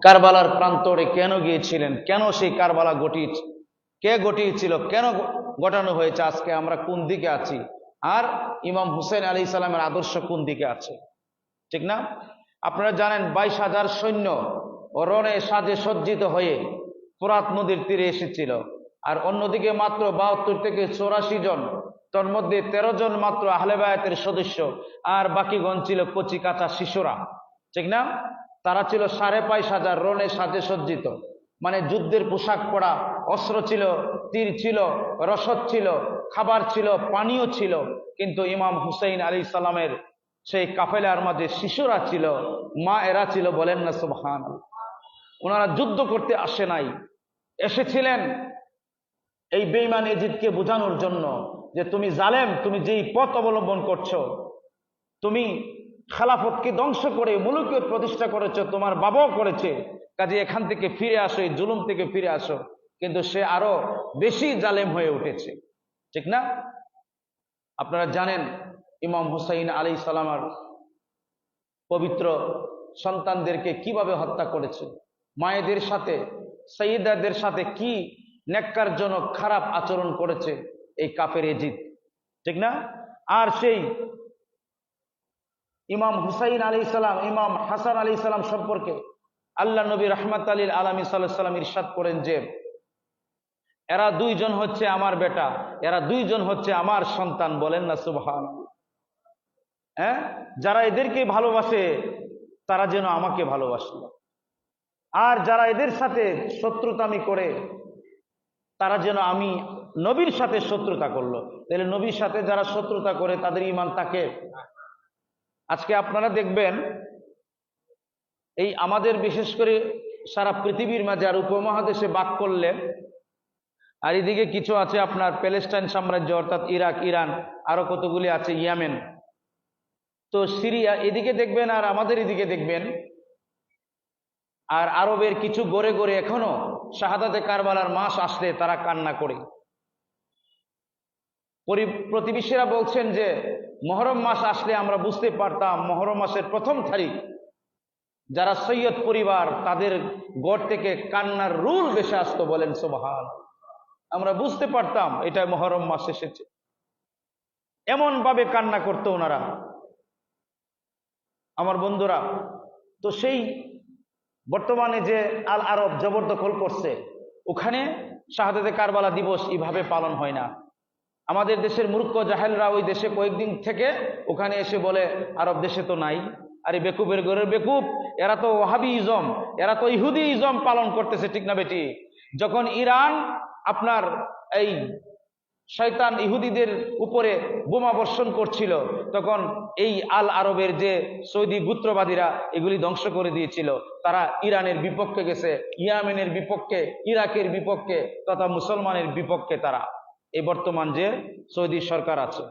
কারবালার প্রান্তরে কেন গিয়েছিলেন, কেন সেই কারবালা কে ঘটিয়েছিল, কেন ঘটানো হয়েছে, আজকে আমরা কোন দিকে আছি, আর ইমাম হুসেন আলাইহিস সালামের আদর্শ কোন দিকে আছে, ঠিক না? আপনারা জানেন 22,000 সৈন্য রণে সাজে সজ্জিত হয়ে ফোরাত নদীর তীরে এসেছিল, আর অন্যদিকে মাত্র 72 থেকে 84 জন, তোর মধ্যে 13 জন মাত্র আহলে বায়াতের সদস্য, আর বাকিগণ ছিল কচি কাঁচা শিশুরা, ঠিক না? তারা ছিল 5,500 রণে সাজে সজ্জিত, মানে যুদ্ধের পোশাক পরা, অস্ত্র ছিল, তীর ছিল, রসদ ছিল, খাবার ছিল, পানীয় ছিল, কিন্তু ইমাম হুসাইন আলাইহিস সালামের সেই কাফেলার মাঝে শিশুরা ছিল, মা এরা ছিল, বলেন না সুবহানাল্লাহ। ওনারা যুদ্ধ করতে আসে নাই, এসেছিলেন এই বেঈমান এজিদকে বোঝানোর জন্য যে তুমি জালেম, তুমি যেই পথ অবলম্বন করছো, তুমি খেলাফতকে ধ্বংস করে মুলুকিয়ত প্রতিষ্ঠা করেছো, তোমার বাবাও করেছে, কাজে এখান থেকে ফিরে আসো, এই জুলুম থেকে ফিরে আসো। কিন্তু সে আরো বেশি জালেম হয়ে উঠেছে, ঠিক না? আপনারা জানেন ইমাম হুসাইন আলাইহিস সালামের পবিত্র সন্তানদেরকে কিভাবে হত্যা করেছে, মায়েদের সাথে, সাইয়্যিদাদের সাথে কি নেক্কারজনক খারাপ আচরণ করেছে এই কাফের এজিদ, ঠিক না? আর সেই ইমাম হুসাইন আলাইহিস সালাম, ইমাম হাসান আলাইহিস সালাম সম্পর্কে আল্লাহ নবী রাহমাতাল লিল আলামিন সাল্লাল্লাহু আলাইহি ওয়াসাল্লাম ইরশাদ করেন যে এরা দুইজন হচ্ছে আমার বেটা, এরা দুইজন হচ্ছে আমার সন্তান, বলেন না সুবহানাল্লাহ। হ্যাঁ, যারা এদেরকে ভালোবাসে তারা যেন আমাকে ভালোবাসলো, আর যারা এদের সাথে শত্রুতামি করে তারা যেন আমি নবীর সাথে শত্রুতা করলো। তাহলে নবীর সাথে যারা শত্রুতা করে তাদের ঈমান থাকে? আজকে আপনারা দেখবেন এই আমাদের বিশেষ করে সারা পৃথিবীর মাঝে আর উপমহাদেশে বাক করলে, আর এদিকে কিছু আছে আপনার প্যালেস্টাইন সাম্রাজ্য অর্থাৎ ইরাক, ইরান, আরো কতগুলি আছে, ইয়েমেন, তো সিরিয়া, এদিকে দেখবেন আর আমাদের এদিকে দেখবেন, আর আরবের কিছু গড়ে গড়ে এখনো শাহাদাতে কারবালার মাস আসলে তারা কান্না করে। প্রতিবেশীরা বলছেন যে মহরম মাস আসলে আমরা বুঝতে পারতাম মহরম মাসের 1ম তারিখ যারা সৈয়দ পরিবার তাদের গড় থেকে কান্নার রুল ভেসে আসতো, বলেন সুবহানাল্লাহ। আমরা বুঝতে পারতাম এটা মহরম মাস এসেছে, এমন ভাবে কান্না করতো ওনারা, আমার বন্ধুরা। তো সেই বর্তমানে যে আল আরব জবরদখল করছে, ওখানে শাহাদাতে কারবালা দিবস এইভাবে পালন হয় না। আমাদের দেশের মূর্খ জাহেলরা ওই দেশে কয়েকদিন থেকে ওখানে এসে বলে আরব দেশে তো নাই। আরে বেকুবের ঘরের বেকুব, এরা তো ওয়াহাবি ইজম, এরা তো ইহুদি ইজম পালন করতেছে, ঠিক না বেটি? যখন ইরান আপনার এই শয়তান ইহুদিদের উপরে বোমা বর্ষণ করছিল, তখন এই আল আরবের যে সৌদি গোত্রবাদীরা এগুলি ধ্বংস করে দিয়েছিল। তারা ইরানের বিপক্ষে গেছে, ইয়েমেনের বিপক্ষে, ইরাকের বিপক্ষে তথা মুসলমানের বিপক্ষে তারা এই বর্তমান যে সৌদি সরকার আছে।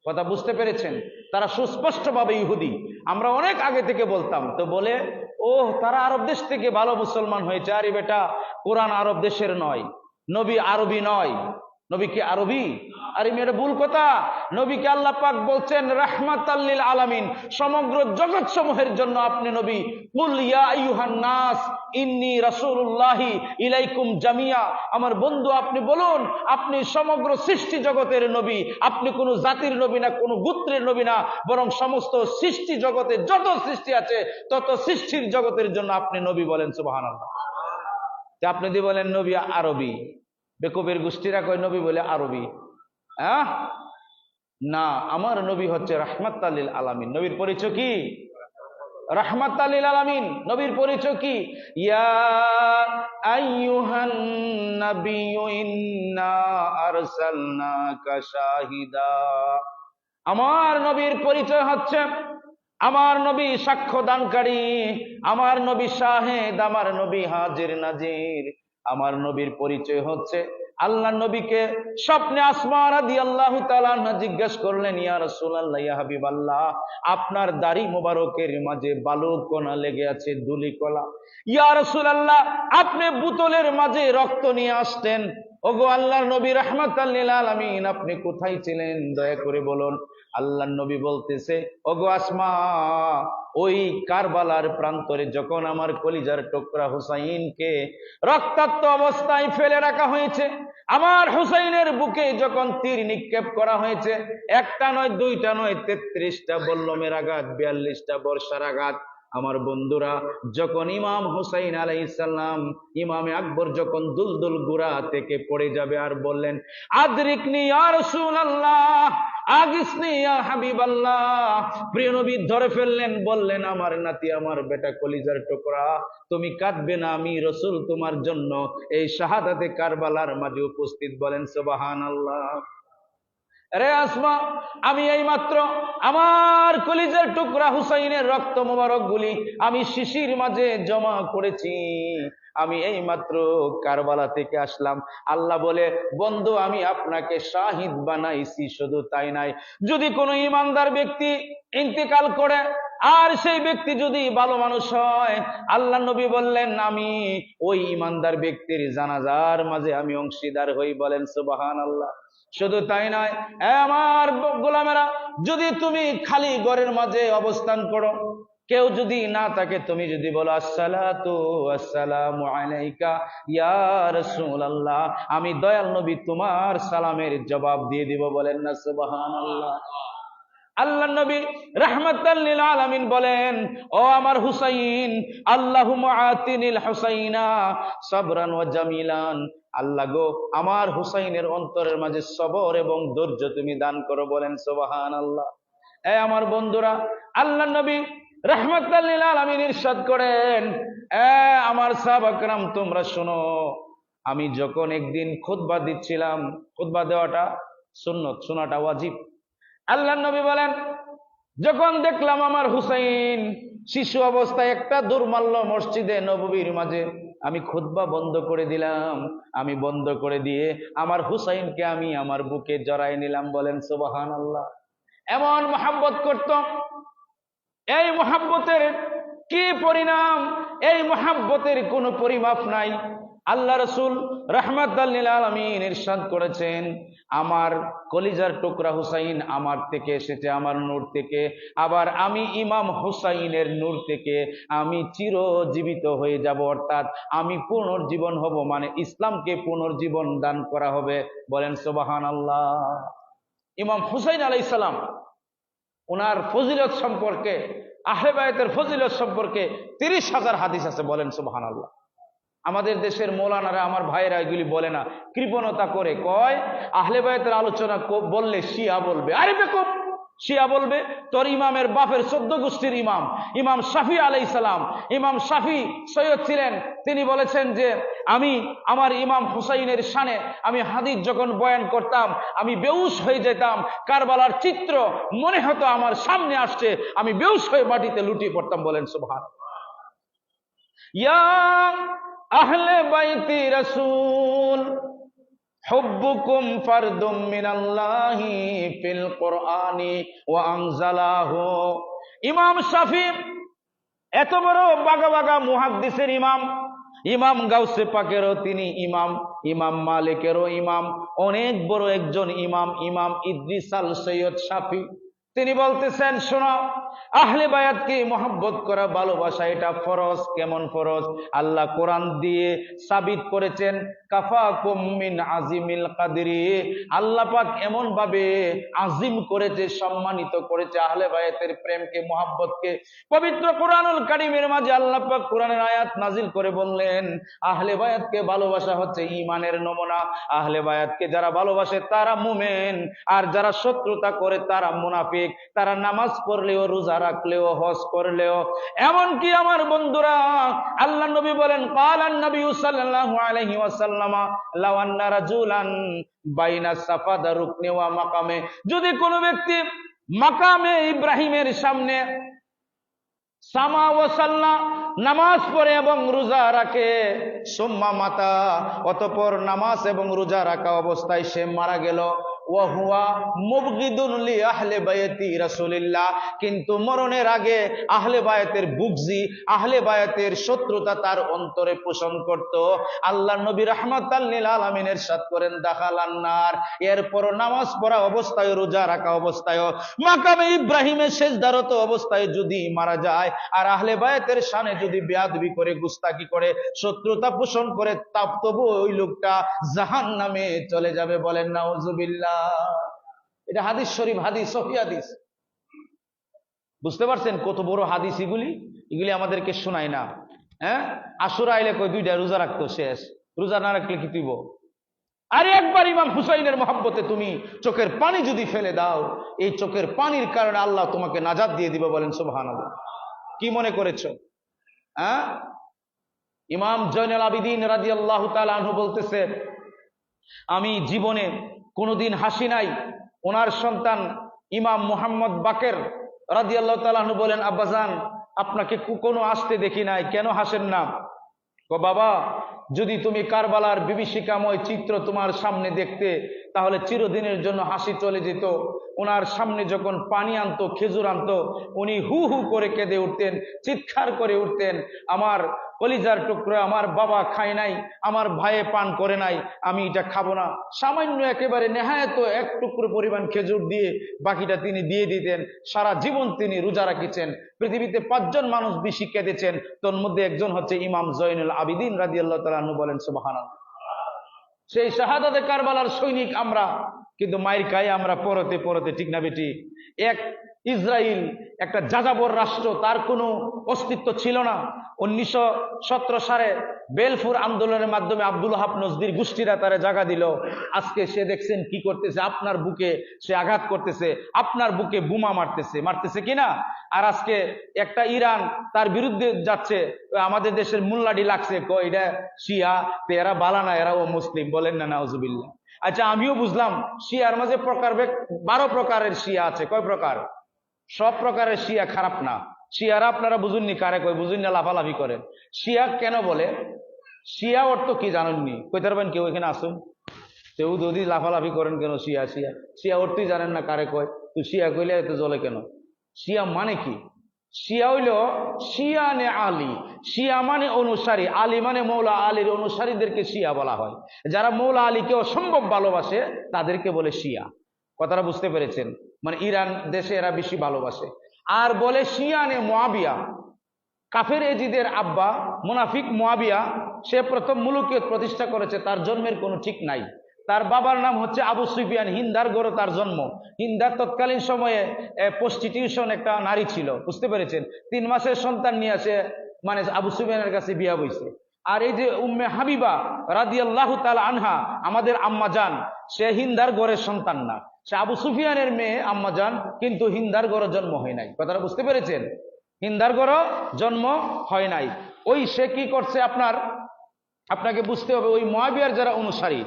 কথা বুঝতে পেরেছেন? তারা সুস্পষ্টভাবে ইহুদি। আমরা অনেক আগে থেকে বলতাম, তো বলে ও তারা আরব দেশ থেকে ভালো মুসলমান হয়েছে। আরে বেটা, কোরআন আরব দেশের নয়, নবী আরবি নয়। নবী কি আরবি? আরে মেয়েটা ভুল কথা। নবীকে আল্লাহ পাক বলছেন রাহমাতাল লিল আলামিন, সমগ্র জগৎ সমূহের জন্য আপনি নবী। কুল ইয়া আইয়ুহান নাস ইন্নী রাসূলুল্লাহি ইলাইকুম জামিয়া। আমার বন্ধু আপনি বলুন, আপনি সমগ্র সৃষ্টি জগতের নবী। আপনি কোনো জাতির নবী না, কোনো গোত্রের নবী না, বরং সমস্ত সৃষ্টি জগতে যত সৃষ্টি আছে তত সৃষ্টির জগতের জন্য আপনি নবী, বলেন সুবহানাল্লাহ। আপনি যদি বলেন নবী আরবি, বেকুবের গোষ্ঠীরা কয় নবী বলে আরবি। হ্যাঁ না, আমার নবী হচ্ছে রাহমাতাল লিল আলামিন। নবীর পরিচয় কি? রাহমাতাল লিল আলামিন। নবীর পরিচয় কি? ইয়া আইয়ুহান নাবিয়্যু ইন্না আরসালনাকা শাহিদা। আমার নবীর পরিচয় হচ্ছে আমার নবী সাক্ষ্য দানকারী, আমার নবী শাহেদ, আমার নবী হাজির নাজির। আমার নবীর পরিচয় হচ্ছে আল্লাহ নবীকে স্বপ্নে আসমা রাদিয়াল্লাহু তাআলা আনহা জিজ্ঞেস করলেন, ইয়া রাসূলুল্লাহ, ইয়া হাবিবাল্লাহ, আপনার দাড়ি মোবারকের মাঝে বালু কণা লেগে আছে, ধুলি কণা। ইয়া রাসূলুল্লাহ, আপনি বোতলের মাঝে রক্ত নিয়ে আসতেন, ওগো আল্লাহর নবী রাহমাতাল লিল আলামিন, আপনি কোথায় ছিলেন দয়া করে বলুন। আল্লাহর নবী বলতেছে, ওগো আসমা, ওই কারবালার প্রান্তরে যখন আমার কলিজার টুকরা হুসাইনকে রক্তাক্ত অবস্থায় ফেলে রাখা হয়েছে, আমার হুসাইনের বুকে যখন তীর নিক্ষেপ করা হয়েছে, একটা নয়, দুইটা নয়, 33টা বল্লমের আঘাত, 42টা বর্ষার আঘাত। আমার বন্ধুরা, যখন ইমাম হুসাইন আলাইহিস সালাম, ইমামে আকবর যখন দুলদুল গুড়া থেকে পড়ে যাবে আর বললেন, আদরিকনি ইয়া রাসূলুল্লাহ, আগিসনি ইয়া হাবিবাল্লাহ, প্রিয় নবী ধরে ফেললেন, বললেন, আমার নাতি, আমার বেটা, কলিজার টুকরা, তুমি কাঁদবে না, আমি রাসূল তোমার জন্য এই শাহাদাতে কারবালার মাঝে উপস্থিত। বলেন সুবহানাল্লাহ। রে আসমা, আমি এই মাত্র আমার কলিজার টুকরা হুসাইনের রক্ত মোবারক গুলি আমি শিশির মাঝে জমা করেছি, আমি এই মাত্র কারবালা থেকে আসলাম। আল্লাহ বলে, বন্ধু, আমি আপনাকে শাহিদ বানাইছি। শুধু তাই নাই, যদি কোনো ইমানদার ব্যক্তি ইন্তেকাল করে আর সেই ব্যক্তি যদি ভালো মানুষ হয়, আল্লাহ নবী বললেন, আমি ওই ইমানদার ব্যক্তির জানাজার মাঝে আমি অংশীদার হই। বলেন সুবহানাল্লাহ। শুধু তাই নয়, আমার গোলামেরা, যদি তুমি খালি ঘরের মাঝে অবস্থান করো, কেউ যদি না থাকে, তুমি যদি বলো, আসসালাতু আসসালামু আলাইকা ইয়া রাসূলুল্লাহ, আমি দয়াল নবী তোমার সালামের জবাব দিয়ে দিব। বলেন না সুবহানাল্লাহ। আল্লাহ নবী রাহমাতাল লিল আলামিন বলেন, ও আমার হুসাইন, আল্লাহুম্মা আতিনিল হুসাইনা সাবরান ওয়া জামিলান, আল্লাহ গো, আমার হুসাইনের অন্তরের মাঝে সবর এবং ধৈর্য তুমি দান করো। বলেন সুবহানাল্লাহ। এ আমার বন্ধুরা, আল্লাহ নবী রাহমাতাল লিল আলামিন ইরশাদ করেন, এ আমার সাহাবা کرام, তোমরা শোনো, আমি যখন একদিন খুতবা দিচ্ছিলাম, খুতবা দেওয়াটা সুন্নত, শোনাটা ওয়াজিব। আল্লাহ নবী বলেন, যখন দেখলাম আমার হুসাইন শিশু অবস্থায় একটা দুর্মাল্য মসজিদে নববীর মাঝে, আমি খুতবা বন্ধ করে দিলাম। আমি বন্ধ করে দিয়ে আমার হুসাইনকে আমি আমার বুকে জড়াই নিলাম। বলেন সুবহানাল্লাহ। এমন মহব্বত করত, এই মহব্বতের কি পরিণাম, এই মহব্বতের কোনো পরিমাপ নাই। আল্লাহ রাসূল রাহমাতাল লিল আলামিন ইরশাদ করেছেন, আমার কলিজার টুকরা হুসাইন আমার থেকে এসেছে, আমার নূর থেকে, আবার আমি ইমাম হুসাইনের নূর থেকে আমি চিরজীবিত হয়ে যাব, অর্থাৎ আমি পুনর্জীবন হব, মানে ইসলামকে পুনর্জীবন দান করা হবে। বলেন সুবহানাল্লাহ। ইমাম হুসাইন আলাইহিস সালাম, ওনার ফজিলত সম্পর্কে, আহলে বায়তের ফজিলত সম্পর্কে 30,000 হাদিস আছে। বলেন সুবহানাল্লাহ। আমাদের দেশের মৌলানারা, আমার ভাইয়েরা এগুলি বলে না, কৃপণতা করে কয়, আহলে বায়তের আলোচনা বললে শিয়া বলবে। আরে বেকুব, শিয়া বলবে? তোর ইমামের বাপের 14 গোষ্ঠীর ইমাম, ইমাম শাফি আলাইহিস সালাম, ইমাম শাফি সৈয়দ ছিলেন, তিনি বলেছেন যে আমি আমার ইমাম হুসাইনের শানে আমি হাদিস যখন বয়ান করতাম, আমি বেহুশ হয়ে যেতাম, কারবালার চিত্র মনে হতো আমার সামনে আসছে, আমি বেহুশ হয়ে মাটিতে লুটিয়ে পড়তাম। বলেন সুবহানাল্লাহ। ইয়া আহলে বাইতি রাসূল, হুব্বুকুম ফারদুম মিনাল্লাহি ফিল কুরআনি ওয়া আনজালাহু। ইমাম শাফি এত বড় বাগা বাগা মুহাদ্দিসের ইমাম, ইমাম গাউসে পাকেরও তিনি ইমাম, ইমাম মালিকেরও ইমাম, অনেক বড় একজন ইমাম, ইমাম ইদ্রিস আল সৈয়দ শাফি। তিনি বলতেছেন, শোনো, আহলে বায়াতকে মহব্বত করা, ভালোবাসা, এটা ফরজ। কেমন ফরজ? আল্লাহ কোরআন দিয়ে সাবিত করেছেন, কাফাকুম মিন আজিমিল কাদরি। আল্লাহ পাক এমন ভাবে আজিম করেছে, সম্মানিত করেছে আহলে বায়াতের প্রেমকে, মহব্বতকে। পবিত্র কোরআনুল কারীমের মাঝে আল্লাহ পাক কোরআনের আয়াত নাজিল করে বললেন, আহলে বায়াতকে ভালোবাসা হচ্ছে ঈমানের নমুনা। আহলে বায়াতকে যারা ভালোবাসে তারা মুমিন, আর যারা শত্রুতা করে তারা মুনাফিক। তারা নামাজ পড়লেও, রোজা রাখলেও, হজ করলেও, এমনকি আমার বন্ধুরা, আল্লাহ নবী বলেন, কালান নবী সাল্লাল্লাহু আলাইহি ওয়াসাল্লাম, লাউ আন্না রাজুলান বাইনা সাফা দা রুকনি ওয়া মাকামে, যদি কোনো ব্যক্তি মাকামে ইব্রাহিমের সামনে সামা ওয়া সাল্লা, নামাজ পড়ে এবং রোজা রাখে, সুম্মা মাতা, অতঃপর নামাজ এবং রোজা রাখা অবস্থায় সে মারা গেল, ওয়া হুয়া মুবগিদুন লি আহলে বায়াতি রাসূলিল্লাহ, কিন্তু মরণের আগে আহলে বায়াতের বুগজি, আহলে বায়াতের শত্রুতা তার অন্তরে পোষণ করত। আল্লাহর নবী রাহমাতাল লিল আলামিন ইরশাদ করেন দাখালান নার। এরপর নামাজ পড়া অবস্থায়, রোজা রাখা অবস্থায়, মাকামে ইব্রাহিমের সিজদারত অবস্থায় যদি মারা যায় আর আহলে বায়াতের শানে যদি বেয়াদবি করে, গুস্তাকি করে, শত্রুতা পোষণ করে, তবু ওই লোকটা জাহান্নামে চলে যাবে। বলেন নাউজুবিল্লাহ। এটা হাদিস শরীফ, হাদিস সহিহ হাদিস। বুঝতে পারছেন কত বড় হাদিস এগুলি? এগুলি আমাদেরকে শোনায় না। হ্যাঁ, আশুরা আইলে কই দুইটা রোজা রাখতো, শেষ। রোজা না রাখলে কি তুইব? আরে একবার ইমাম হুসাইনের মহব্বতে তুমি চোখের পানি যদি ফেলে দাও, এই চোখের পানির কারণে আল্লাহ তোমাকে নাজাত দিয়ে দিবে। বলেন সুবহানাল্লাহ। কি মনে করেছো? হ্যাঁ, ইমাম জয়নুল আবিদিন রাদিয়াল্লাহু তাআলা আনহু বলতেছে, আমি জীবনে কোনোদিন হাসি নাই। ওনার সন্তান ইমাম মুহাম্মদ বাকের রাদিয়াল্লাহু তাআলা আনহু বলেন, আব্বাজান আপনাকে কোনো আসতে দেখি নাই, কেন হাসেন না? ও বাবা, যদি তুমি কারবালার বিভীষিকাময় চিত্র তোমার সামনে দেখতে, তাহলে চিরদিনের জন্য হাসি চলে যেত। ওনার সামনে যখন পানি আনতো, খেজুর আনতো, উনি হু হু করে কেঁদে উঠতেন, চিৎকার করে উঠতেন, আমার কলিজার টুকরো আমার বাবা খায় নাই, আমার ভাইয়ে পান করে নাই, আমি এটা খাবো না। সামান্য একেবারে নেহায়ত এক টুকরো পরিমাণ খেজুর দিয়ে বাকিটা তিনি দিয়ে দিতেন। সারা জীবন তিনি রোজা রাখিছেন। পৃথিবীতে 5 জন মানুষ বেশি কেঁদেছেন, তোর মধ্যে একজন হচ্ছে ইমাম জয়নুল আবিদিন রাদিয়াল্লাহু তাআলা আনহু। বলেন সুবহানাল্লাহ। সেই শাহাদাতে কারবালার সৈনিক আমরা, কিন্তু মায়ের খাই আমরা পরতে পরতে, ঠিক না বেটি? এক ইসরায়েল একটা যাযাবর রাষ্ট্র, তার কোনো অস্তিত্ব ছিল না। 1917 সালে বেলফুর আন্দোলনের মাধ্যমে আব্দুল ওহাব নজদির গোষ্ঠীরা তারে জায়গা দিল। আজকে সে দেখছেন কি করতেছে, আপনার বুকে সে আঘাত করতেছে, আপনার বুকে বোমা মারতেছে কিনা। আর আজকে একটা ইরান তার বিরুদ্ধে যাচ্ছে, আমাদের দেশের মুল্লাডি লাগছে, এটা শিয়া, তো এরা বালানা, এরা ও মুসলিম। বলেন না নাউজুবিল্লাহ। আচ্ছা, আমিও বুঝলাম শিয়ার মাঝে প্রকার 12 প্রকারের শিয়া আছে। কয় প্রকার? সব প্রকারের শিয়া খারাপ না। শিয়ারা আপনারা বুঝুননি, কারে কয় বুঝুন না, লাফালাফি করেন। শিয়া কেন বলে? শিয়া অর্থ কি জানেননি? কইতে পারবেন কেউ? এখানে আসুন। কেউ যদি লাফালাফি করেন কেন? শিয়া শিয়া শিয়া অর্থই জানেন না, কারে কয়? তুই শিয়া কইলে এত জ্বলে কেন? শিয়া মানে কি? শিয়া হইল শিয়ানে আলী। শিয়া মানে অনুসারী, আলী মানে মৌলা আলীর অনুসারীদেরকে শিয়া বলা হয়। যারা মৌলা আলীকে অসম্ভব ভালোবাসে তাদেরকে বলে শিয়া। কথাটা বুঝতে পেরেছেন? মানে ইরান দেশে এরা বেশি ভালোবাসে। আর বলে শিয়ানে মুআবিয়া। কাফের এজিদের আব্বা মুনাফিক মুআবিয়া, সে প্রথম মুলুকিয়ত প্রতিষ্ঠা করেছে। তার জন্মের কোনো ঠিক নাই। তার বাবার নাম হচ্ছে আবু সুফিয়ান, হিন্দার গড়ে তার জন্ম। হিন্দার তৎকালীন সময়ে প্রস্টিটিউশন একটা নারী ছিল, বুঝতে পেরেছেন? 3 মাসের সন্তান নিয়ে আসে, মানে আবু সুফিয়ানের কাছে বিয়া বইছে। আর এই যে উম্মে হাবিবা রাদিয়াল্লাহু তাআলা আনহা, আমাদের আম্মা জান, সে হিন্দার গড়ের সন্তান না, সে আবু সুফিয়ানের মেয়ে আম্মা জান, কিন্তু হিন্দার গড়ে জন্ম হয় নাই। কথাটা বুঝতে পেরেছেন? হিন্দার গড়ে জন্ম হয় নাই। ওই সে কি করছে, আপনাকে বুঝতে হবে, ওই মুআবিয়ার যারা অনুসারী,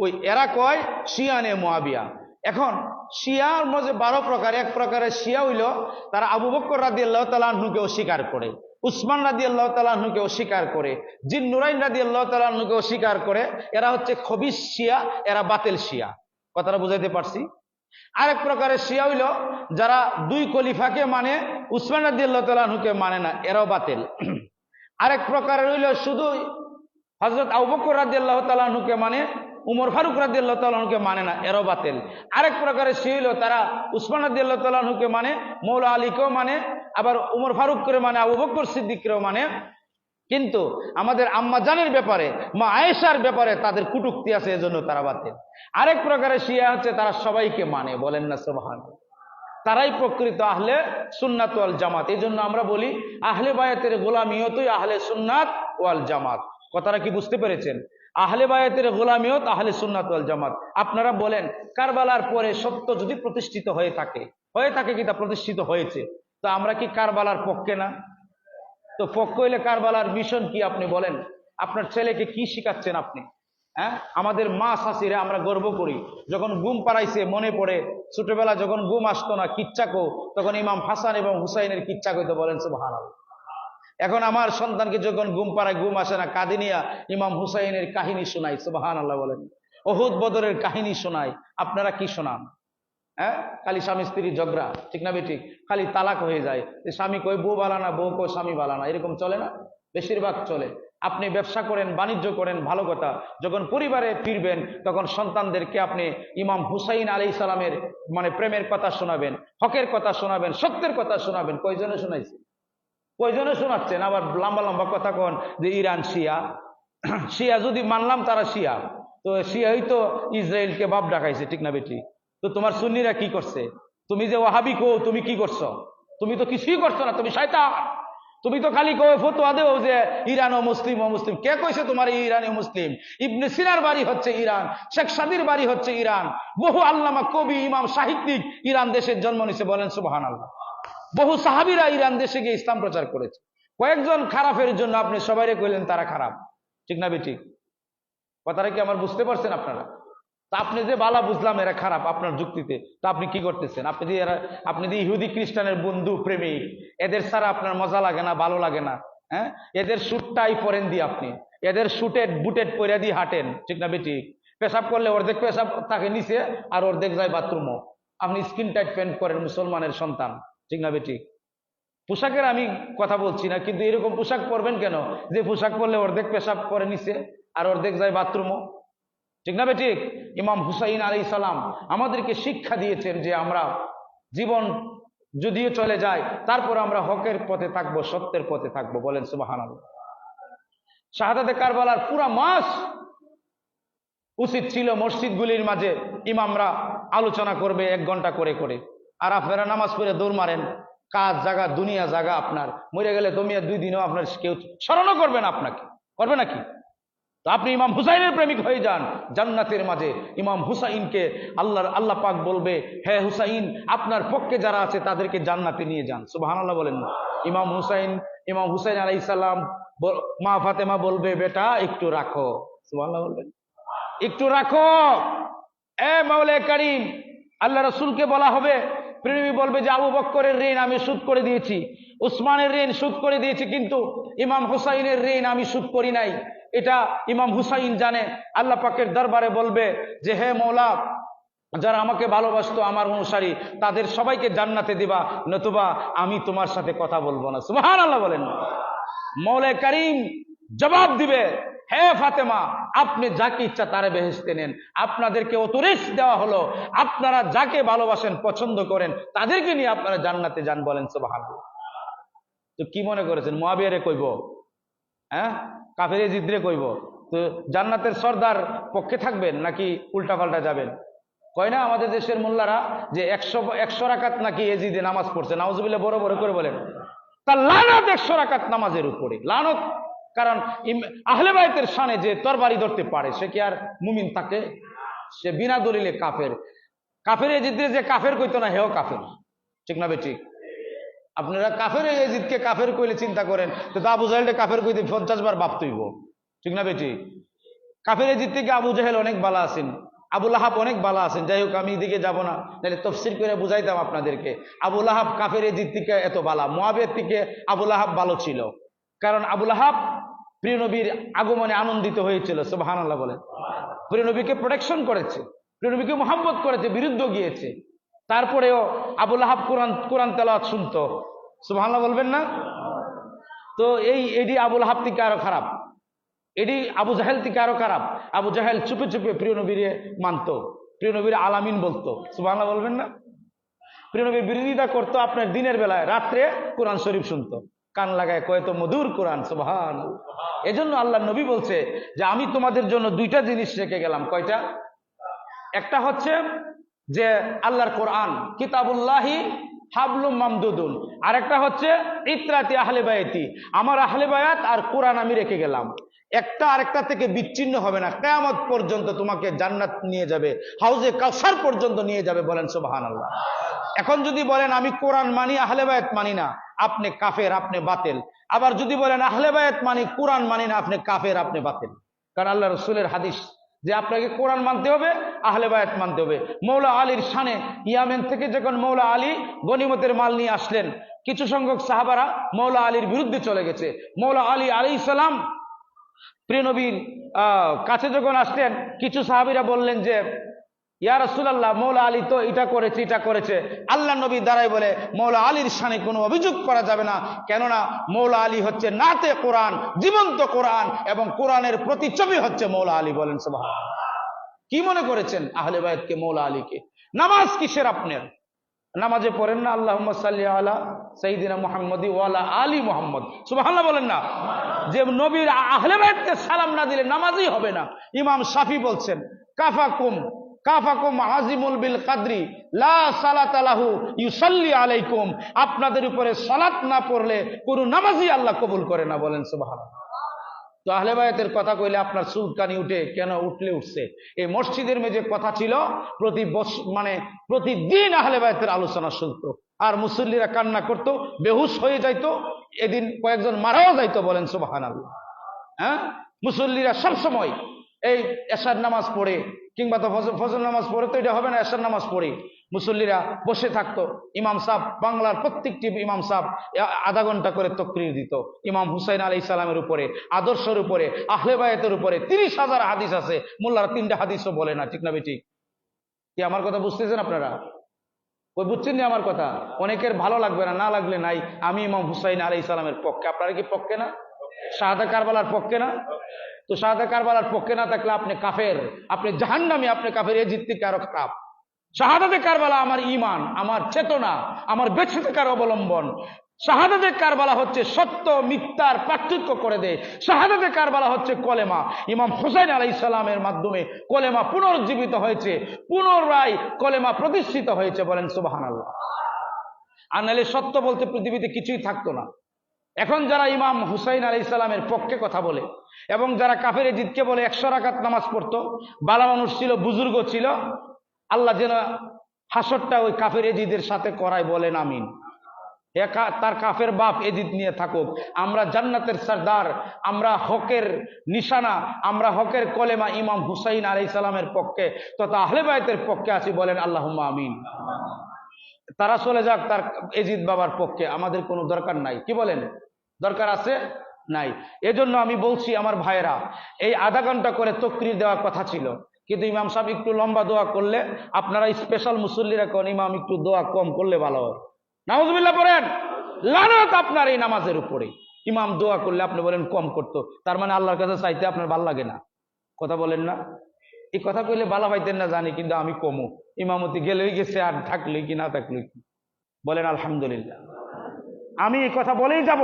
ওই এরা কয় শিয়ানে মুআবিয়া। এখন শিয়ার মধ্যে 12 প্রকার। এক প্রকারের শিয়া হইল তারা আবু বকর রাদিয়াল্লাহু তাআলা আনহুকে অস্বীকার করে, উসমান রাদিয়াল্লাহু তাআলা আনহুকে অস্বীকার করে, জিন্নুরাইন রাদিয়াল্লাহু তাআলা আনহুকে অস্বীকার করে। এরা হচ্ছে খবিস শিয়া, এরা বাতিল শিয়া। কথাটা বুঝাইতে পারছি? আরেক প্রকারের শিয়া হইল যারা 2 খলিফাকে মানে, উসমান রাদিয়াল্লাহু তাআলা আনহুকে মানে না, এরাও বাতিল। আরেক প্রকারের হইল শুধু হযরত আবু বকর রাদিয়াল্লাহু তাআলা আনহুকে মানে, উমর ফারুক রাদিয়াল্লাহু তাআলা আনহুকে মানে না, এরাও বাতিল। আরেক প্রকারের শিয়া হইল তারা উসমান রাদিয়াল্লাহু তাআলা আনহুকে মানে, মৌলা আলীকেও মানে, আবার উমর ফারুক করে মানে, আবু বকর সিদ্দিককেও মানে, কিন্তু আমাদের আম্মা জানের ব্যাপারে, মা আয়েশার ব্যাপারে তাদের কুটুক্তি আছে, এজন্য তারা বাতিল। আরেক প্রকারের শিয়া হচ্ছে তারা সবাইকে মানে। বলেন না সুবহানাল্লাহ। তারাই প্রকৃত আহলে সুন্নাত ওয়াল জামাত। এই জন্য আমরা বলি আহলে বায়াতের গোলামিয়তই আহলে সুন্নাত ওয়াল জামাত। কথাটা কি বুঝতে পেরেছেন? আহলে বায়াতের গোলামিয়ত আহলে সুন্নাত ওয়াল জামাত। আপনারা বলেন, কারবালার পরে সত্য যদি প্রতিষ্ঠিত হয়ে থাকে কি তা প্রতিষ্ঠিত হয়েছে, তো আমরা কি কারবালার পক্ষে না? তো পক্ষ হইলে কারবালার মিশন কি আপনি বলেন? আপনার ছেলেকে কি শিখাচ্ছেন আপনি? হ্যাঁ, আমাদের মা শাশিরা আমরা গর্ব করি, যখন ঘুম পাড়াইছে মনে পড়ে ছোটবেলা যখন ঘুম আসতো না, কিচ্ছা কো, তখন ইমাম হাসান এবং হুসাইনের কিচ্ছা কইতো। বলেন সুবহানাল্লাহ। এখন আমার সন্তানকে যখন ঘুম পাড়ায়, ঘুম আসে না, কাঁদিনিয়া ইমাম হুসাইনের কাহিনী শোনাই। সুবহানাল্লাহ বলেন। উহুদ বদরের কাহিনী শোনায়, আপনারা কি শোনান? হ্যাঁ, খালি স্বামী স্ত্রীর ঝগড়া, ঠিক না বেঠিক? খালি তালাক হয়ে যায়, স্বামী কই বউ বালানা, বউ কই স্বামী বালানা, এরকম চলে না? বেশিরভাগ চলে। আপনি ব্যবসা করেন, বাণিজ্য করেন, ভালো কথা, যখন পরিবারে ফিরবেন তখন সন্তানদেরকে আপনি ইমাম হুসাইন আলাইহিস সালামের মানে প্রেমের কথা শোনাবেন, হকের কথা শোনাবেন, সত্যের কথা শোনাবেন। কয়জনে শোনাইছে? কয়জনে শোনাচ্ছেন? আবার লম্বা লম্বা কথা কন যে ইরান শিয়া। শিয়া যদি মানলাম তারা শিয়া, তো শিয়াই তো ইসরায়েলকে বাপ ডাকাইছে, ঠিক না বেটি? তো তোমার সুন্নিরা কি করছে? তুমি যে ওয়াহাবি কো, তুমি কি করছো? তুমি তো কিছুই করছো না, তুমি শয়তান। তুমি তো খালি কো ফতোয়া দেও যে ইরান ও মুসলিম ও মুসলিম। কে কইছে তোমার ইরান ও মুসলিম? ইবনে সিনার বাড়ি হচ্ছে ইরান, শেখ সাদির বাড়ি হচ্ছে ইরান, বহু আল্লামা, কবি, ইমাম, সাহিত্যিক ইরান দেশের জন্ম নিছে, বলেন সুবহানাল্লাহ। বহু সাহাবীরা ইরান দেশে গিয়ে ইসলাম প্রচার করেছে। কয়েকজন খারাপের জন্য আপনি সবাইরে কইলেন তারা খারাপ, ঠিক না বেঠিক? কথাটা কি আমার বুঝতে পারছেন আপনারা? তা আপনি যে বালা বুঝলাম এরা খারাপ আপনার যুক্তিতে, তা আপনি কি করতেছেন? আপনি যে ইহুদি খ্রিস্টানের বন্ধু প্রেমিক, এদের ছাড়া আপনার মজা লাগে না, ভালো লাগে না? হ্যাঁ, এদের স্যুটটাই পরেন দিয়ে আপনি, এদের স্যুটেড বুটেড পরে দিয়ে হাঁটেন, ঠিক না বেঠিক? পেশাব করলে অর্ধেক পেশাব তাকে নিচে আর অর্ধেক যায় বাথরুমও। আপনি স্কিন টাইট প্যান্ট করেন, মুসলমানের সন্তান, ঠিক না বেঠিক? পোশাকের আমি কথা বলছি না, কিন্তু এরকম পোশাক পরবেন কেন যে পোশাক পরলে অর্ধেক পেশাব করে নিচে আর অর্ধেক যায় বাথরুমও, ঠিক না বেঠিক? ইমাম হুসাইন আলাইহিস সালাম আমাদেরকে শিক্ষা দিয়েছেন যে আমরা জীবন যদিও চলে যায় তারপর আমরা হকের পথে থাকবো, সত্যের পথে থাকবো, বলেন সুবহানাল্লাহ। শাহাদাতে কারবালার পুরা মাস উচিত ছিল মসজিদগুলির মাঝে ইমামরা আলোচনা করবে 1 ঘন্টা করে করে, আর আপনারা নামাজ পড়ে দৌড় মারেন। কাজ জায়গা, দুনিয়া জায়গা, আপনার মরে গেলে দমিয়া 2 দিনও আপনার কেউ স্মরণও করবে না, আপনাকে করবে নাকি? তো আপনি ইমাম হুসাইনের প্রেমিক হয়ে যান জান্নাতের মাঝে। ইমাম হুসাইনকে আল্লাহ পাক বলবে, হে হুসাইন, আপনার পক্ষে যারা আছে তাদেরকে জান্নাতে নিয়ে যান। সুবহানাল্লাহ বলেন। ইমাম হুসাইন আলাইহিস সালাম, মা ফাতেমা বলবে, বেটা একটু রাখো। সুবহানাল্লাহ বলবেন, একটু রাখো। এ মাওলা কারীম, আল্লাহ রাসূলকে বলা হবে, প্রেমী বলবে যে আবু বকরের ঋণ আমি শোধ করে দিয়েছি, উসমানের ঋণ শোধ করে দিয়েছি, কিন্তু ইমাম হুসাইনের ঋণ আমি শোধ করি নাই। এটা ইমাম হুসাইন জানে। আল্লাহ পাকের দরবারে বলবে যে হে মওলা, যারা আমাকে ভালোবাসতো, আমার অনুসারী, তাদের সবাইকে জান্নাতে দিবা, নতুবা আমি তোমার সাথে কথা বলবো না। সুবহানাল্লাহ বলেন। মাওলা কারীম জবাব দিবে, হে ফাতেমা, আপনি যাকে ইচ্ছা তারে বেহেশতে নেন, আপনাদেরকে অতরেশ দেওয়া হলো, আপনারা যাকে ভালোবাসেন, পছন্দ করেন, তাদেরকে নিয়ে আপনারা জান্নাতে যান, বলেন সুবহানাল্লাহ। তো কি মনে করেছেন মুআবিয়ারে কইব? হ্যাঁ, কাফের জিদ্রে কইব? তো জান্নাতের সর্দার পক্ষে থাকবেন নাকি উল্টা পাল্টা যাবেন? কয় না আমাদের দেশের মোল্লারা যে 100 রাকাত নাকি এজিদে নামাজ পড়ছে, নাউজুবিল্লাহ বড় বড় করে বলেন। তার লানত 100 রাকাত নামাজের উপরে লানত। কারণ আহলে বাইতের শানে যে তরবারি ধরতে পারে সে কি আর মুমিন থাকে? সে বিনা দলিলে কাফের। কাফের এজিদে যে কাফের কইতো না, হেও কাফের, ঠিক না বেঠিক? আপনারা কাফের এজিদকে কাফের কইলে চিন্তা করেন, তো আবু জাহেলটা কাফের কইতে 50 বার বাপ তৈব, ঠিক না বেঠিক? কাফের এজিদ থেকে আবু জাহেল অনেক বালা আছেন, আবু লাহাব অনেক বালা আছেন। যাই হোক, আমি এদিকে যাব না, তাহলে তফসির করে বুঝাইতাম আপনাদেরকে। আবু লাহাব কাফের এজিদ থেকে এত বালা, মুআবিয়ার থেকে আবু লাহাব ভালো ছিল। কারণ আবু লাহাব প্রিয় নবীর আগমনে আনন্দিত হয়েছিল, সুবহানাল্লাহ বলেন। প্রিয় নবীকে প্রোটেকশন করেছে, প্রিয় নবীকে মুহাব্বত করেছে, বিরুদ্ধে গিয়েছে, তারপরেও আবু লাহাব কোরআন তেলাওয়াত শুনতো, সুবহানাল্লাহ বলবেন না? তো এটি আবু লাহাব থেকে আরো খারাপ, এটি আবু জাহেল থেকে আরো খারাপ। আবু জাহেল চুপে চুপে প্রিয় নবীরে মানতো, প্রিয় নবীর আলামিন বলতো, সুবহানাল্লাহ বলবেন না? প্রিয় নবীর বিরোধিতা করতো আপনার দিনের বেলায়, রাত্রে কোরআন শরীফ শুনতো, কান লাগায় কয় তো মধুর কোরআন, সুবহানাল্লাহ। এজন্য আল্লাহ নবী বলছে যে আমি তোমাদের জন্য 2টা জিনিস রেখে গেলাম। কয়টা? একটা হচ্ছে যে আল্লাহর কোরআন, কিতাবুল্লাহি হাবলুম মামদুদুন, আর একটা হচ্ছে ইত্রাতি আহলে বায়াতি, আমার আহলে বায়াত আর কোরআন আমি রেখে গেলাম। একটা আরেকটা থেকে বিচ্ছিন্ন হবে না, কিয়ামত পর্যন্ত তোমাকে জান্নাত নিয়ে যাবে, হাউজে কাউসার পর্যন্ত নিয়ে যাবে, বলেন সুবহানাল্লাহ। এখন যদি বলেন আমি কোরআন মানি, আহলে বায়াত মানি না, আপনি কাফের, আপনি বাতিল। আবার যদি বলেন আহলে বায়াত মানি, কোরআন মানি না, আপনি কাফের, আপনি বাতিল। কারণ আল্লাহ রাসূলের হাদিস যে আপনাকে কোরআন মানতে হবে, আহলে বায়াত মানতে হবে। মৌলা আলীর শানে, ইয়ামেন থেকে যখন মৌলা আলী গনিমতের মাল নিয়ে আসলেন, কিছু সংখ্যক সাহাবারা মৌলা আলীর বিরুদ্ধে চলে গেছে। মৌলা আলী আলাইহিস সালাম প্রিয় নবীর কাছে যখন আসলেন, কিছু সাহাবীরা বললেন যে ইয়া রাসূলুল্লাহ, মৌলা আলী তো এটা করেছে এটা করেছে। আল্লাহ নবী দাঁড়ায় বলে, মৌলা আলীর শানে কোনো অভিযোগ করা যাবে না, কেননা মৌলা আলী হচ্ছে নাতে কোরআন, জীবন্ত কোরআন, এবং কোরআনের প্রতিচ্ছবি হচ্ছে মৌলা আলী। বলেন সুবহানাল্লাহ। কি মনে করেছেন আহলে বায়তকে, মৌলা আলীকে? নামাজ কিসের আপনার? নামাজে পড়েন না আল্লাহুম্মা সাল্লি আলা সাইয়্যিদিনা মুহাম্মাদি ওয়া আলা আলি মুহাম্মদ, সুবহানাল্লাহ বলেন না? যে নবীর আহলে বায়তকে সালাম না দিলে নামাজই হবে না। ইমাম শাফি বলছেন, কাফাকুম আজিমুল বিল কাদরি লা সালাতা লাহু ইউসাল্লি আলাইকুম, আপনাদের উপরে সালাত না পড়লে কোন নামাজই আল্লাহ কবুল করে না। বলেন সুবহানাল্লাহ। তো আহলে বায়তের কথা কইলে আপনার চুলকানি উঠে কেন? উঠছে। এই মসজিদের মেঝে কথা ছিল প্রতিদিন আহলে বায়তের আলোচনা শুনতো, আর মুসল্লিরা কান্না করতো, বেহুশ হয়ে যাইতো, এদিন কয়েকজন মারাও যাইতো। বলেন সুবহানাল্লাহ। হ্যাঁ, মুসল্লিরা সবসময় এই এশার নামাজ পড়ে কিংবা তো ফজর নামাজ পড়ে, তো এটা হবে না, এশার নামাজ পড়ে মুসল্লিরা বসে থাকতো। ইমাম সাহেব, বাংলার প্রত্যেকটি ইমাম সাহেব আধা ঘন্টা করে তাকরীর দিত ইমাম হুসাইন আলাইহিস সালামের উপরে, আদর্শের উপরে, আহলে বায়তের উপরে। 30,000 হাদিস আছে, মোল্লারা 3টা হাদিসও বলে না। ঠিক না বেঠিক? কি আমার কথা বুঝতেছেন আপনারা? ওই বুঝছেন না আমার কথা? অনেকের ভালো লাগবে না, না লাগলে নাই। আমি ইমাম হুসাইন আলাইহিস সালামের পক্ষে, আপনারা কি পক্ষে না? শাহাদা কারবালার পক্ষে না? তো শাহাদা কারবালার পক্ষে না থাকলে আপনি কাফের, আপনি জাহান্নামী, আপনি কাফের। এই জিত থেকে আরো খারাপ। শাহাদাতে কারবালা আমার ঈমান, আমার চেতনা, আমার বেঁচে থাকার অবলম্বন। শাহাদাতে কারবালা হচ্ছে সত্য মিথ্যার পার্থক্য করে দেয়। শাহাদাতে কারবালা হচ্ছে কলেমা। ইমাম হুসাইন আলাইহিস সালামের মাধ্যমে কলেমা পুনর্জীবিত হয়েছে, পুনরায় কলেমা প্রতিষ্ঠিত হয়েছে। বলেন সুবহানাল্লাহ। আর নাহলে সত্য বলতে পৃথিবীতে কিছুই থাকতো না। এখন যারা ইমাম হুসাইন আলাইহিস সালামের পক্ষে কথা বলে এবং যারা কাফের জিদকে বলে 100 রাকাত নামাজ পড়তো, বালা মানুষ ছিল, বুজুর্গ ছিল, আল্লাহ যেন হাসরটা ওই কাফের এজিদের সাথে করায়। বলেন আমিন। তার কাফের বাপ এজিদ নিয়ে থাকুক। আমরা জান্নাতের সরদার, আমরা হকের নিশানা, আমরা হকের কলেমা ইমাম হুসাইন আলাইহিস সালামের পক্ষে তথা আহলে বায়তের পক্ষে আছি। বলেন আল্লাহুম্মা আমিন। তারা চলে যাক তার এজিদ বাবার পক্ষে, আমাদের কোনো দরকার নাই। কি বলেন? দরকার আছে? নাই। এজন্য আমি বলছি আমার ভাইয়েরা, এই আধা ঘন্টা করে তাকরীর দেওয়ার কথা ছিল, কিন্তু ইমাম সাহেব একটু লম্বা দোয়া করলে, আপনারা স্পেশাল মুসল্লিরা কোন ইমাম একটু দোয়া কম করলে ভালো হয়। নাউজুবিল্লাহ পড়েন। লানত আপনার এই নামাজের উপরে। ইমাম দোয়া করলে আপনি বলেন কম করতো, তার মানে আল্লাহর কাছে চাইতে আপনার ভাল লাগে না। কথা বলেন না? এই কথা কইলে ভালো পাইতেন না জানি, কিন্তু আমি কমু। ইমামতি গেলেই গেছে, আর থাকলেই কি না থাকলেই কি। বলেন আলহামদুলিল্লাহ। আমি এই কথা বলেই যাব।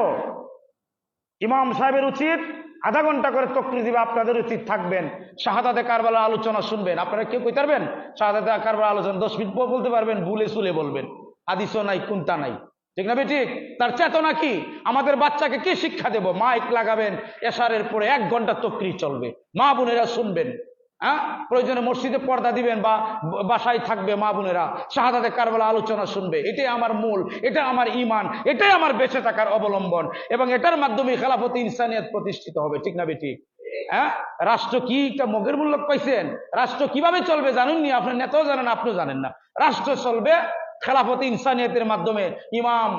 ইমাম সাহেবের উচিত আধা ঘন্টা করে তাকরীর দিবে, আপনাদের উচিত থাকবেন শাহাদাতে কারবালার আলোচনা শুনবেন। আপনারা কেউ কইতে পারবেন শাহাদাতে কারবালার আলোচনা 10 মিনিট বলতে পারবেন? ভুলে সুলে বলবেন, হাদিসও নাই, কোনটা নাই। ঠিক না বেঠিক? তার চেতনা কি? আমাদের বাচ্চাকে কি শিক্ষা দেব? মাইক লাগাবেন, এশারের পরে 1 ঘন্টা তাকরীর চলবে, মা বোনেরা শুনবেন। হ্যাঁ, প্রয়োজনে মসজিদে পর্দা দিবেন বা বাসায় থাকবে মা বোনেরা, শাহাদাতে কারবালা আলোচনা শুনবে। এটাই আমার মূল, এটা আমার ঈমান, এটাই আমার বেঁচে থাকার অবলম্বন, এবং এটার মাধ্যমে খেলাফতে ইনসানিয়ত প্রতিষ্ঠিত হবে। ঠিক না বেঠিক? হ্যাঁ, রাষ্ট্র কি একটা মগের মূল্য পাইছেন? রাষ্ট্র কিভাবে চলবে জানেননি? আপনার নেতাও জানেন, আপনিও জানেন না। রাষ্ট্র চলবে খেলাফতে ইনসানিয়তের মাধ্যমে, ইমাম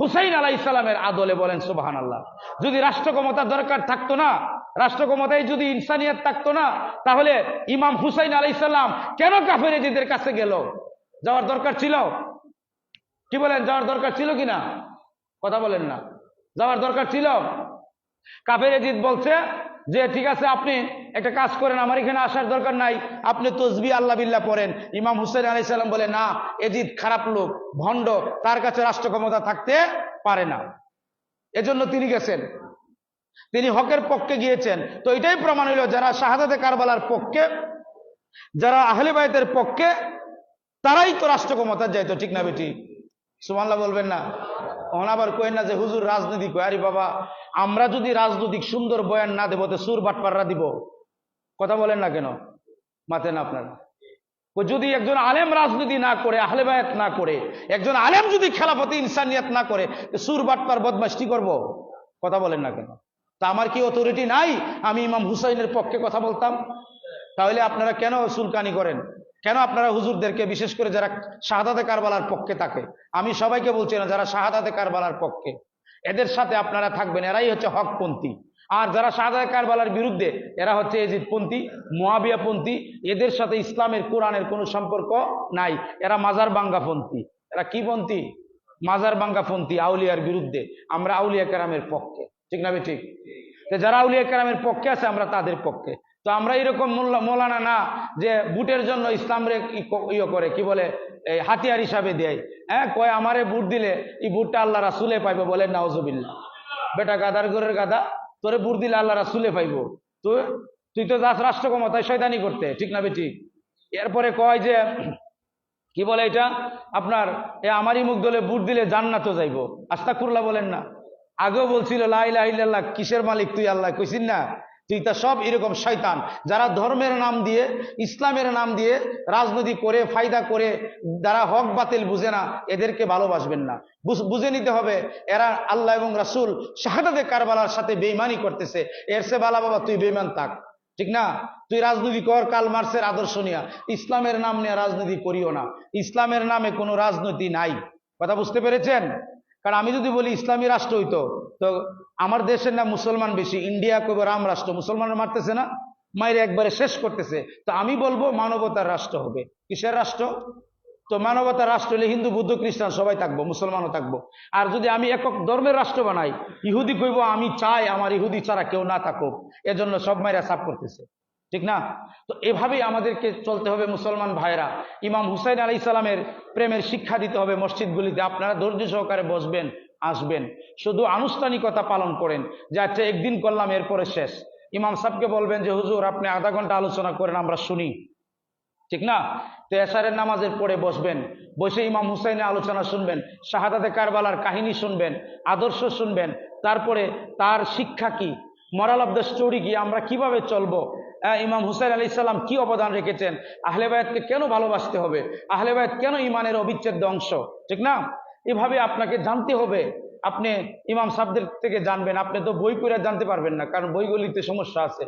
হুসাইন আলাইহিস সালামের আদলে। বলেন সুবহানাল্লাহ। যদি রাষ্ট্র ক্ষমতা দরকার থাকতো না, রাষ্ট্র ক্ষমতায় যদি ইনসানিয়ত থাকতো না, তাহলে ইমাম হুসাইন আলাইহিস সালাম কেন কাফের এজিদের কাছে গেল? যাওয়ার দরকার ছিল? কি বলেন, যাওয়ার দরকার ছিল কিনা? কথা বলেন না। যাওয়ার দরকার ছিল? কাফের এজিদ বলছে যে ঠিক আছে, আপনি একটা কাজ করেন, আমার এখানে আসার দরকার নাই, আপনি তসবিহ আল্লাহ বিল্লাহ পড়েন। ইমাম হুসাইন আলাইহিস সালাম বলে, না, এজিদ খারাপ লোক, ভণ্ড, তার কাছে রাষ্ট্র ক্ষমতা থাকতে পারে না। এজন্য তিনি গেছেন, তিনি হকের পক্ষে গিয়েছেন। তো এটাই প্রমাণ হইল, যারা শাহাদাতে কারবালার পক্ষে, যারা আহলে বায়তের পক্ষে, তারাই তো রাষ্ট্র ক্ষমতা যাইতো। ঠিক না বেটি? সুবহানাল্লাহ বলবেন না? ওখানে আবার কইেন না যে হুজুর রাজনীতি কয়। আরে বাবা, আমরা যদি রাজনৈতিক সুন্দর বয়ান না দেবো তো সুর বাটপাররা দিব? কথা বলেন না কেন? মাথে না আপনার? যদি একজন আলেম রাজনীতি না করে, আহলে বায়াত না করে, একজন আলেম যদি খেলাফতে ইনসানিয়ত না করে, সুর বাটপার বদমাশ কি করবো? কথা বলেন না কেন? তা আমার কি অথরিটি নাই আমি ইমাম হুসাইনের পক্ষে কথা বলতাম? তাহলে আপনারা কেন সুলকানি করেন? কেন আপনারা হুজুরদেরকে, বিশেষ করে যারা শাহাদাতে কারবালার পক্ষে থাকে, আমি সবাইকে বলছি না, যারা শাহাদাতে কারবালার পক্ষে, এদের সাথে আপনারা থাকবেন। এরাই হচ্ছে হকপন্থী। আর যারা শাহাদায়ে কারবালার বিরুদ্ধে, এরা হচ্ছে এজিদপন্থী, মুয়াবিয়াপন্থী, এদের সাথে ইসলামের কোরআনের কোনো সম্পর্ক নাই। এরা মাজার বাঙ্গাপন্থী। এরা কি পন্থী? মাজার বাঙ্গাপন্থী, আউলিয়ার বিরুদ্ধে। আমরা আউলিয়া কেরামের পক্ষে, ঠিক না ঠিক? যারা আউলিয়া কেরামের পক্ষে আছে আমরা তাদের পক্ষে। তো আমরা এরকম মৌলানা না যে বুটের জন্য ইসলামের ইয়ে করে, কি বলে, হাতিয়ার হিসাবে দেয়। হ্যাঁ, কয় আমারে বুট দিলে এই বুটটা আল্লাহ রাসূলে পাইবো, বলেন নাউজুবিল্লাহ। বেটা গাদার ঘরের গাদা, তোরে বুট দিলে আল্লাহ রাসূলে পাইবো, তুই তো যাস রাষ্ট্র ক্ষমতায় শয়তানি করতে, ঠিক না ঠিক? এরপরে কয় যে কি বলে এটা আপনার, আমারই মুখ দলে বুট দিলে জান্নাতও যাইবো। আস্তাগফিরুল্লাহ বলেন না। আগেও বলছিল লা ইলাহা ইল্লাল্লাহ, কিসের মালিক তুই? আল্লাহ কইছিস না? তুই তা সব এরকম শয়তান, যারা ধর্মের নাম দিয়ে, ইসলামের নাম দিয়ে রাজনীতি করে, ফায়দা করে, যারা হক বাতিল বুঝে না, এদেরকে ভালোবাসবেন না। বুঝে নিতে হবে এরা আল্লাহ এবং রাসূল শাহাদাতে কারবালার সাথে বেঈমানি করতেছে। এর চেয়ে ভালো বাবা তুই বেঈমান থাক, ঠিক না? তুই রাজনীতি কর কার্ল মার্ক্সের আদর্শ নিয়া, ইসলামের নাম নিয়ে রাজনীতি করিও না। ইসলামের নামে কোনো রাজনীতি নাই। কথা বুঝতে পেরেছেন? কারণ আমি যদি বলি ইসলামী রাষ্ট্র হইতো, তো আমার দেশের না মুসলমান বেশি, ইন্ডিয়া কইব রাম রাষ্ট্র, মুসলমানরা মারতেছে না, মাইরে একবারে শেষ করতেছে। তো আমি বলবো মানবতার রাষ্ট্র হবে। কিসের রাষ্ট্র? তো মানবতার রাষ্ট্র হলে হিন্দু, বৌদ্ধ, খ্রিস্টান সবাই থাকবো, মুসলমানও থাকবো। আর যদি আমি একক ধর্মের রাষ্ট্র বানাই, ইহুদি কইব আমি চাই আমার ইহুদি ছাড়া কেউ না থাকুক, এজন্য সব মাইরা সাফ করতেছে, ঠিক না? তো এভাবেই আমাদেরকে চলতে হবে মুসলমান ভাইরা। ইমাম হুসাইন আলাইহিস সালামের প্রেমের শিক্ষা দিতে হবে মসজিদগুলিতে। আপনারা ধৈর্য সহকারে বসবেন, আসবেন, শুধু আনুষ্ঠানিকতা পালন করেন যে আচ্ছা একদিন করলাম এরপরে শেষ। ইমাম সাহেবকে বলবেন যে হুজুর আপনি আধা ঘন্টা আলোচনা করেন, আমরা শুনি, ঠিক না? তো এশারের নামাজের পরে বসবেন, বসে ইমাম হুসাইনের আলোচনা শুনবেন, শাহাদাতে কারবালার কাহিনী শুনবেন, আদর্শ শুনবেন, তারপরে তার শিক্ষা কি, মরাল অফ দ্য স্টোরি কি, আমরা কিভাবে চলবো, ইমাম হুসাইন আলাইহিস সালাম কি অবদান রেখেছেন, আহলে বায়াতকে কেন ভালোবাসতে হবে, আহলে বায়াত কেন ইমানের অবিচ্ছেদ্য অংশ, ঠিক না? এভাবে আপনাকে জানতে হবে। আপনি ইমাম সাহেবদের থেকে জানবেন, আপনি তো বই পড়ে জানতে পারবেন না, কারণ বইগুলিতে সমস্যা আছে।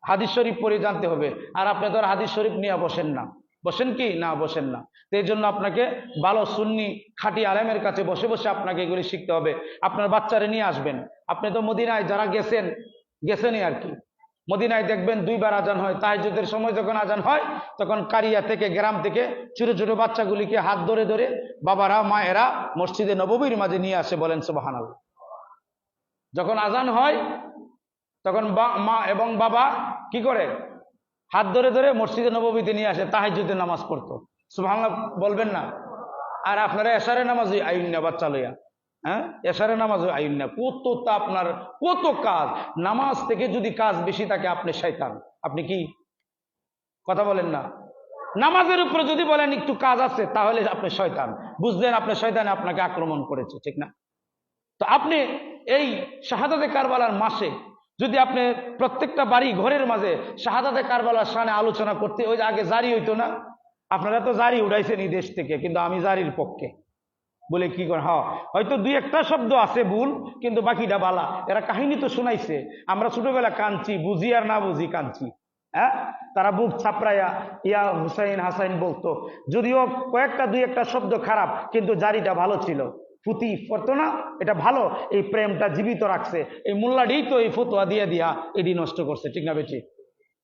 হাদিস শরীফ পড়ে জানতে হবে। আর আপনি তো আর হাদিস শরীফ নিয়ে বসেন না, বসেন কি না? বসেন না। তো এই জন্য আপনাকে ভালো সুন্নি খাঁটি আলেমের কাছে বসে বসে আপনাকে এগুলি শিখতে হবে। আপনার বাচ্চারে নিয়ে আসবেন। আপনি তো মদিনায় যারা গেছেনই আর কি, মদিনায় দেখবেন দুইবার আজান হয়। তাহাজ্জুদের সময় যখন আজান হয়, তখন কারিয়া থেকে, গ্রাম থেকে ছোট ছোট বাচ্চাগুলিকে হাত ধরে ধরে বাবারা, মায়েরা মসজিদে নববীর মাঝে নিয়ে আসে, বলেন সুবহানাল্লাহ। যখন আজান হয় তখন মা এবং বাবা কি করে? হাত ধরে ধরে মসজিদে নববীতে নিয়ে আসে, তাহাজ্জুদের নামাজ পড়তো। সুবহানাল্লাহ বলবেন না? আর আপনারা এশারের নামাজ আইন না বাচ্চা লইয়া, হ্যাঁ, এশারের নামাজ আইন না। কতটা আপনার কত কাজ, নামাজ থেকে যদি কাজ বেশি থাকে আপনি শয়তান। আপনি কি কথা বলেন না? নামাজের উপরে যদি বলেন একটু কাজ আছে, তাহলে আপনি শয়তান। বুঝলেন আপনি শয়তানে আপনাকে আক্রমণ করেছে, ঠিক না? তো আপনি এই শাহাদাতে কারবালার মাসে যদি আপনি প্রত্যেকটা বাড়ি ঘরের মাঝে শাহাদাতে কারবালার শানে আলোচনা করতে, ওই আগে জারি হইতো না? আপনারা তো জারি উঠাইছেন এই দেশ থেকে, কিন্তু আমি জারির পক্ষে। বলে কি করে? হ্যাঁ, হয়তো দুই একটা শব্দ আছে ভুল, কিন্তু বাকিটা বালা। এরা কাহিনী তো শোনাইছে, আমরা ছোটবেলা কাঁদছি, বুঝি আর না বুঝি কাঁদছি। হ্যাঁ, তারা বুক ছাপড়াইয়া ইয়া হুসাইন হাসাইন বলতো, যদিও কয়েকটা দুই একটা শব্দ খারাপ, কিন্তু জারিটা ভালো ছিল। পুঁতি পড়তো না, এটা ভালো, এই প্রেমটা জীবিত রাখছে। এই মোল্লাডি তো এই ফতোয়া দিয়ে দিয়া এডি নষ্ট করছে, ঠিক না বেটি?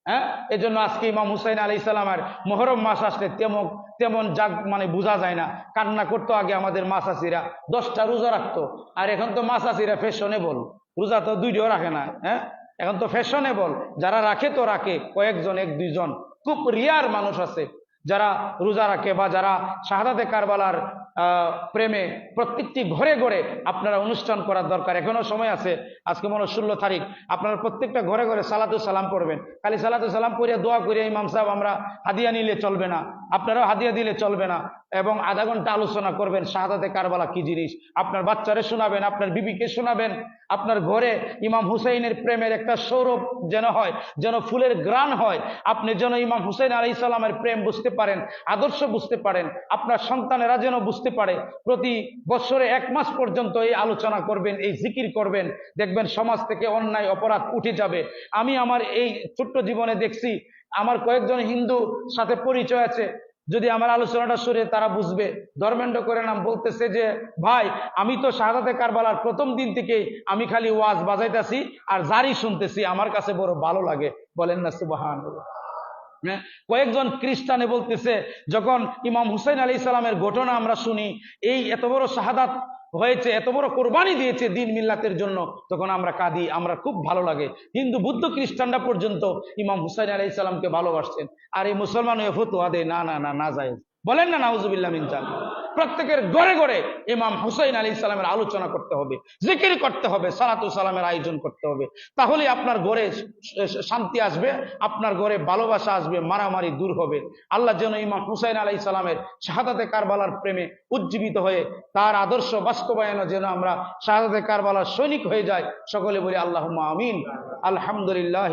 হ্যাঁ, এই জন্য আজকে ইমাম হুসাইন আলাইহিস সালামের মুহররম মাস আসলে তেমন জাগ মানে বোঝা যায় না। কান্না করতো আগে আমাদের মাসাসিরা, 10টা রোজা রাখতো। আর এখন তো মাসাসিরা ফ্যাশনেবল, রোজা তো 2টাও রাখে না। হ্যাঁ, এখন তো ফ্যাশনেবল, যারা রাখে তো রাখে কয়েকজন, 1-2 জন, খুব রিয়ার মানুষ আছে যারা রোজা রাখে বা যারা শাহাদাতে কারবালার প্রেমে প্রত্যেকটি ঘরে ঘরে আপনারা অনুষ্ঠান করার দরকার। এখনো সময় আছে, আজকে মনে হয় 16 তারিখ। আপনারা প্রত্যেকটা ঘরে ঘরে সালাতু সালাম করবেন। খালি সালাতু সালাম করিয়া দোয়া করিয়া ইমাম সাহেব আমরা হাদিয়া নিলে চলবে না, আপনারাও হাদিয়া দিলে চলবে না। এবং আধা ঘন্টা আলোচনা করবেন শাহাদাতে কারবালা কি জিনিস, আপনার বাচ্চারে শোনাবেন, আপনার বিবিকে শোনাবেন। আপনার ঘরে ইমাম হুসাইনের প্রেমের একটা সৌরভ যেন হয়, যেন ফুলের গ্রাণ হয়। আপনি যেন ইমাম হুসাইন আলাইহিস সালামের প্রেম বুঝতে পারেন, আদর্শ বুঝতে পারেন, আপনার সন্তানেরা যেন বুঝতে পারে। প্রতি বছরে 1 মাস পর্যন্ত এই আলোচনা করবেন, এই জিকির করবেন, দেখবেন সমাজ থেকে অন্যায় অপরাধ উঠে যাবে। আমি আমার এই ছোট্ট জীবনে দেখছি, আমার কয়েকজন হিন্দু সাথে পরিচয় আছে, যদি আমার আলোচনাটা শুনে তারা বুঝবে। ধর্মেন্দ্র করে নাম বলতেছে যে ভাই আমি তো শাহাদাতে কারবালার প্রথম দিন থেকেই আমি খালি ওয়াজ বাজাইতাছি আর জারি শুনতেছি, আমার কাছে বড় ভালো লাগে। বলেন না সুবহানাল্লাহ। কয়েকজন খ্রিস্টানে বলতেছে যখন ইমাম হুসাইন আলাইহিস সালামের ঘটনা আমরা শুনি, এই এত বড় শাহাদাত হয়েছে, এত বড় কোরবানি দিয়েছে দিন মিল্লাতের জন্য, তখন আমরা কাঁদি, আমরা খুব ভালো লাগে। হিন্দু বুদ্ধ খ্রিস্টানরা পর্যন্ত ইমাম হুসাইন আলাইহিস সালামকে ভালোবাসছেন, আর এই মুসলমান হয়ে ফতোয়া দেয় না না না না যায়। বলেন না নাউজুবিল্লাহ মিন জালিক। প্রত্যেকের ঘরে ঘরে ইমাম হুসাইন আলাইহিস সালামের আলোচনা করতে হবে, জিকির করতে হবে, সালাতু সালামের আয়োজন করতে হবে। তাহলে আপনার ঘরে শান্তি আসবে, আপনার ঘরে ভালোবাসা আসবে, মারামারি দূর হবে। আল্লাহ যেন ইমাম হুসাইন আলাইহিস সালামের শাহাদাতে কারবালার প্রেমে উজ্জীবিত হয়ে তার আদর্শ বাস্তবায়নে যেন আমরা শাহাদাতে কারবালার সৈনিক হয়ে যাই। সকলে বলি আল্লাহুম্মা আমিন। আলহামদুলিল্লাহ।